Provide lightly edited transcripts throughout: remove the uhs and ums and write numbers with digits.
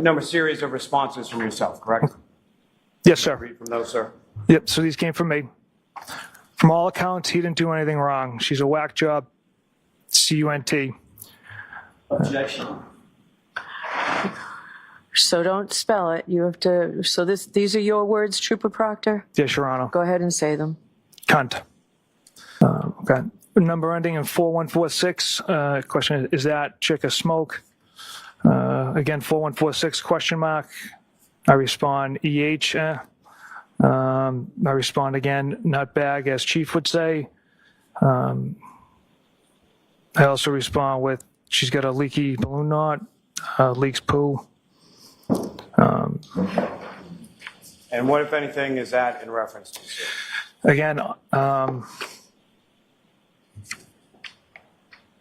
number series of responses from yourself, correct? Yes, sir. Read from those, sir. Yep, so these came from me. From all accounts, he didn't do anything wrong. She's a whack job. C-U-N-T. Objection. So don't spell it. You have to. So these are your words, Trooper Proctor? Yes, Your Honor. Go ahead and say them. Cunt. Okay. Number ending in 4146. Question is that chick a smoke? Again, 4146 question mark. I respond EH. I respond again, nutbag, as Chief would say. I also respond with, she's got a leaky balloon knot, leaks poo. And what, if anything, is that in reference to, sir? Again,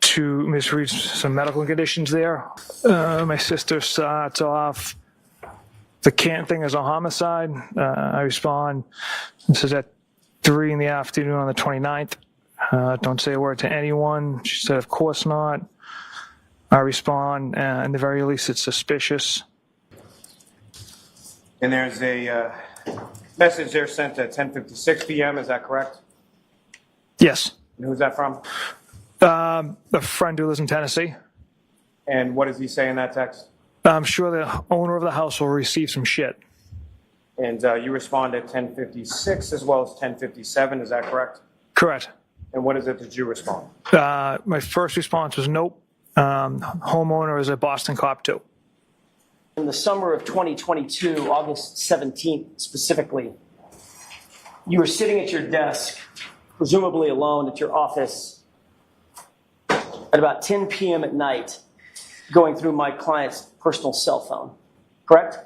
to misread some medical conditions there. My sister starts off, the Canton thing is a homicide. I respond, this is at 3 in the afternoon on the 29th. Don't say a word to anyone. She said, of course not. I respond, in the very least, it's suspicious. And there's a message there sent at 10:56 p.m., is that correct? Yes. And who's that from? A friend who lives in Tennessee. And what does he say in that text? I'm sure the owner of the house will receive some shit. And you respond at 10:56 as well as 10:57, is that correct? Correct. And what is it that you respond? My first response was nope. Homeowner is a Boston cop too. In the summer of 2022, August 17th specifically, you were sitting at your desk, presumably alone at your office, at about 10 p.m. at night, going through my client's personal cell phone, correct?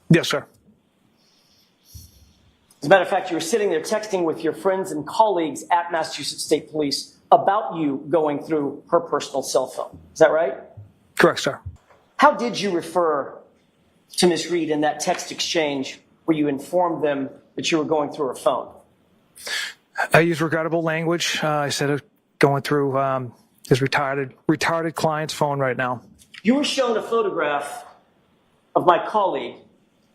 Yes, sir. As a matter of fact, you were sitting there texting with your friends and colleagues at Massachusetts State Police about you going through her personal cell phone. Is that right? Correct, sir. How did you refer to Ms. Reed in that text exchange where you informed them that you were going through her phone? I use regrettable language. I said going through his retarded client's phone right now. You were shown a photograph of my colleague,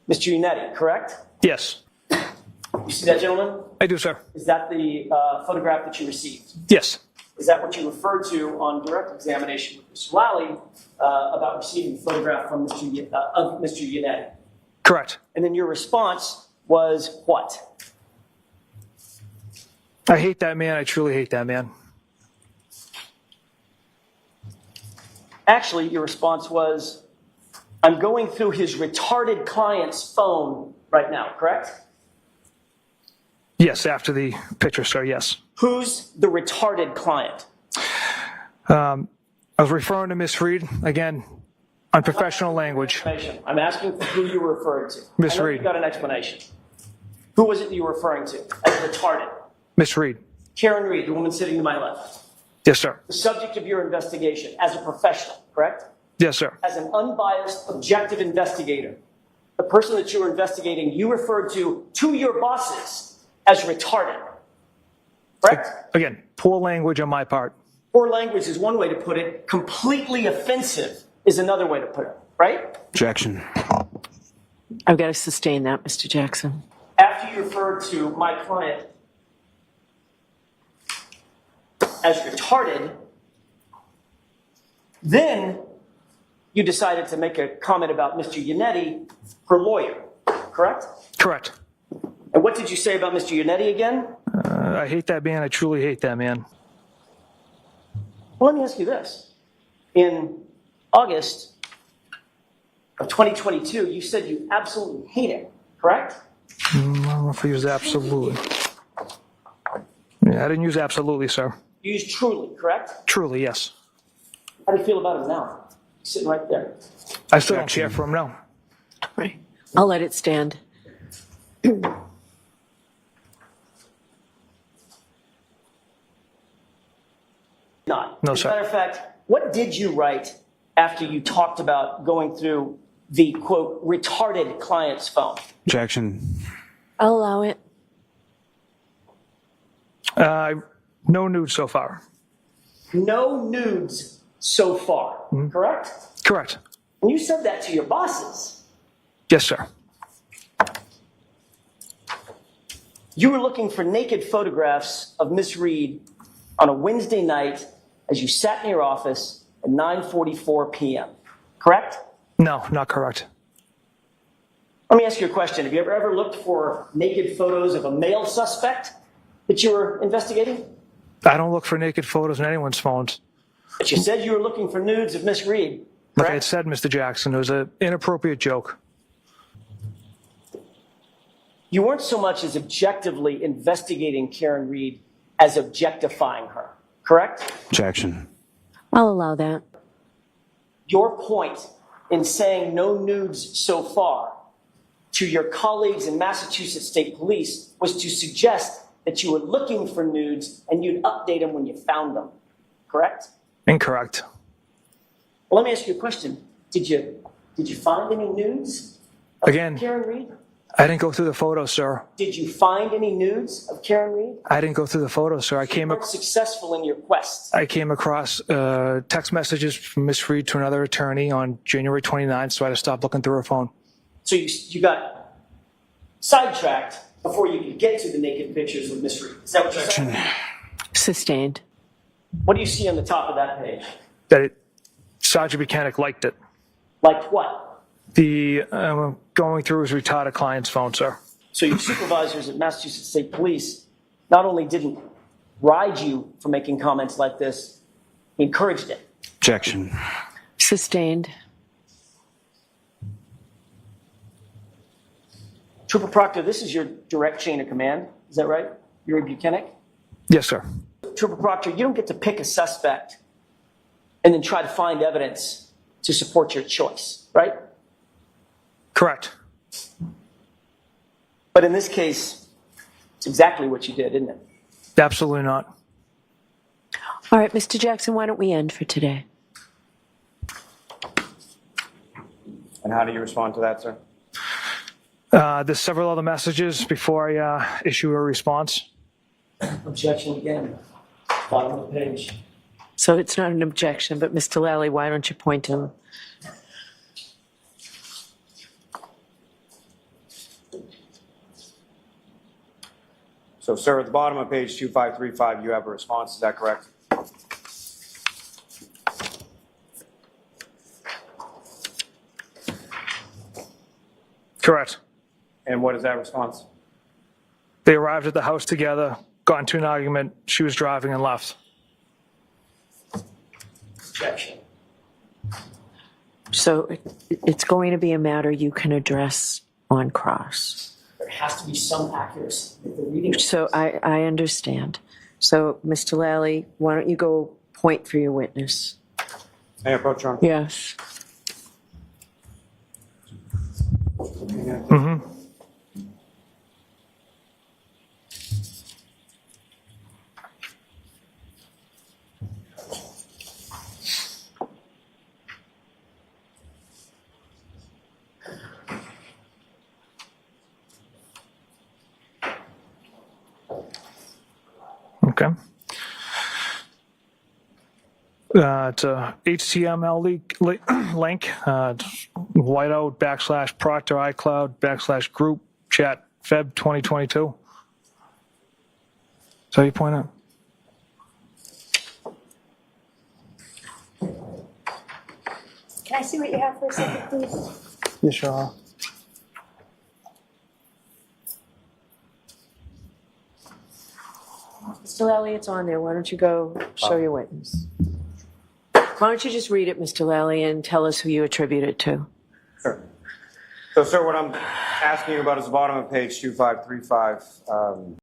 Mr. Unetti, correct? Yes. You see that, gentleman? I do, sir. Is that the photograph that you received? Yes. Is that what you referred to on direct examination with Mr. Lally about receiving a photograph from of Mr. Unetti? Correct. And then your response was what? I hate that man. I truly hate that man. Actually, your response was, I'm going through his retarded client's phone right now, correct? Yes, after the picture, sir, yes. Who's the retarded client? I was referring to Miss Reed, again, unprofessional language. I'm asking for who you were referring to. Miss I know Reed. You got an explanation. Who was it that you were referring to as retarded? Miss Reed. Karen Reed, the woman sitting to my left. Yes, sir. The subject of your investigation as a professional, correct? Yes, sir. As an unbiased, objective investigator, the person that you were investigating, you referred to your bosses as retarded, correct? Again, poor language on my part. Poor language is one way to put it. Completely offensive is another way to put it, right? Objection. I've got to sustain that, Mr. Jackson. After you referred to my client as retarded, then you decided to make a comment about Mr. Unetti, her lawyer, correct? Correct. And what did you say about Mr. Unetti again? I hate that man. I truly hate that man. Well, let me ask you this. In August of 2022, you said you absolutely hate him, correct? I don't know if I use absolutely. Yeah, I didn't use absolutely, sir. You used truly, correct? Truly, yes. How do you feel about him now? He's sitting right there. I still don't care for him now. Right. I'll let it stand. Not. No, As sir. a matter of fact, what did you write after you talked about going through the, quote, retarded client's phone? Objection. I'll allow it. No nudes so far. No nudes so far, correct? Correct. And you said that to your bosses. Yes, sir. You were looking for naked photographs of Miss Reed on a Wednesday night as you sat in your office at 9:44 p.m., correct? No, not correct. Let me ask you a question. Have you ever looked for naked photos of a male suspect that you were investigating? I don't look for naked photos in anyone's phones. But you said you were looking for nudes of Miss Reed, Like I correct? had said, Mr. Jackson, it was an inappropriate joke. You weren't so much as objectively investigating Karen Reed as objectifying her, correct? Objection. I'll allow that. Your point in saying no nudes so far to your colleagues in Massachusetts State Police was to suggest that you were looking for nudes and you'd update them when you found them, correct? Incorrect. Well, let me ask you a question. Did you find any nudes of Again, Karen Reed? I didn't go through the photos, sir. Did you find any nudes of Karen Reed? I didn't go through the photos, sir. You weren't successful in your quest. I came across text messages from Miss Reed to another attorney on January 29th, so I had to stop looking through her phone. So you got sidetracked before you could get to the naked pictures of Miss Reed. Is that what you're saying? Sustained. What do you see on the top of that page? Sergeant Buchanan liked it. Like what? The going through his retarded client's phone, sir. So your supervisors at Massachusetts State Police not only didn't ride you for making comments like this, he encouraged it. Objection. Sustained. Trooper Proctor, this is your direct chain of command. Is that right? You're a Buchanan? Yes, sir. Trooper Proctor, you don't get to pick a suspect and then try to find evidence to support your choice, right? Correct. But in this case, it's exactly what you did, isn't it? Absolutely not. All right, Mr. Jackson, why don't we end for today? And how do you respond to that, sir? There's several other messages before I issue a response. Objection again. Bottom of the page. So it's not an objection, but Mr. Lally, why don't you point him? So, sir, at the bottom of page 2535, you have a response. Is that correct? Correct. And what is that response? They arrived at the house together, got into an argument, she was driving and left. Objection. So it's going to be a matter you can address on cross. There has to be some accuracy with the reading. So I understand. So, Mr. Lally, why don't you go point for your witness? May I approach, Your Honor? Yes. Mm-hmm. Okay. It's a HTML link, whiteout /Proctor iCloud /group chat Feb 2022. So you point out. Can I see what you have for a second, please? Yes, sure. Mr. Lally, it's on there. Why don't you go show your witness? Why don't you just read it, Mr. Lally, and tell us who you attribute it to? Sure. So, sir, what I'm asking you about is the bottom of page 2535.